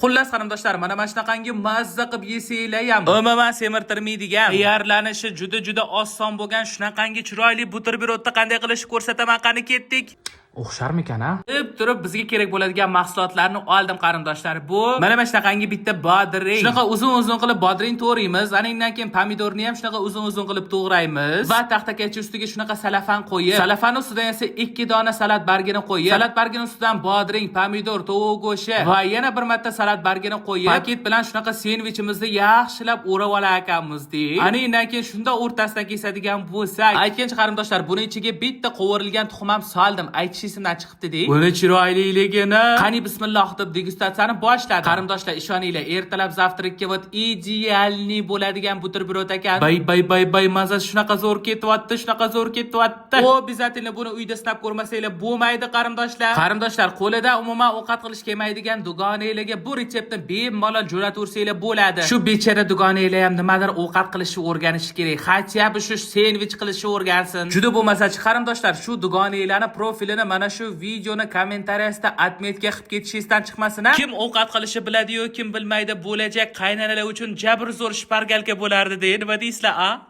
Xullas qarindoshlar, mana shunaqangi mazza qilib yesanglar ham umuman semirtirmaydigan, tayyorlanishi juda oson bo'lgan shunaqangi chiroyli buterbrodni qanday qilishni ko'rsataman. Qani ketdik. O'xsharmikan-a? Turib bizga kerak bo'ladigan mahsulotlarni oldim qarindoshlar. Bu mana shunaqangi bitta bodring. Shunaqa uzun qilib bodring to'g'raymiz. Aningdan keyin pomidorni ham shunaqa uzun qilib to'g'raymiz va taxtakachi ustiga shunaqa salafan qo'yib, salafan ustidan esa 2 dona salat bargini qo'yib, salat bargini ustidan bodring, pomidor, tovuq go'shti va yana bir marta salat bargini qo'yib, paket bilan shunaqa sendvichimizni yaxshilab o'rab olar ekanmiz-dek. Aningdan keyin shunda o'rtasidan kesadigan bo'lsak, aytgancha qarindoshlar, buni ichiga bitta qovurilgan tuxum ham soldim. Isimdan chiqibdi-de. Buni chiroyliligini qani bismillah deb degustatsiyani boshladim. Qarindoshlar, ishoninglar, ertalab zavtrakka vot idealniy bo'ladigan buterbrod ekan. Bay mazasi shunaqa zo'r ketyapti, O, bizatilni buni uyda sinab ko'rmasanglar bo'lmaydi qarindoshlar. Qarindoshlar, qo'lida umuman ovqat qilish kelmaydigan dugonanglarga bu retseptni bemalol jo'nataversanglar bo'ladi. Shu bechara dugonanglar ham nimadir ovqat qilishni o'rganishi kerak. Hatya shu sendvich qilishni o'rgansin. Juda bo'lmasa-chi qarindoshlar, shu dugonanglarning profilini mana shu videoni kommentariyasida atmetga qilib ketishingizdan chiqmasin. Kim ovqat qilishni biladi-yu, kim bilmaydi, bo'lajak qaynanalar uchun jabr zo'r shpargalka bo'lardi, nima deysizlar, a?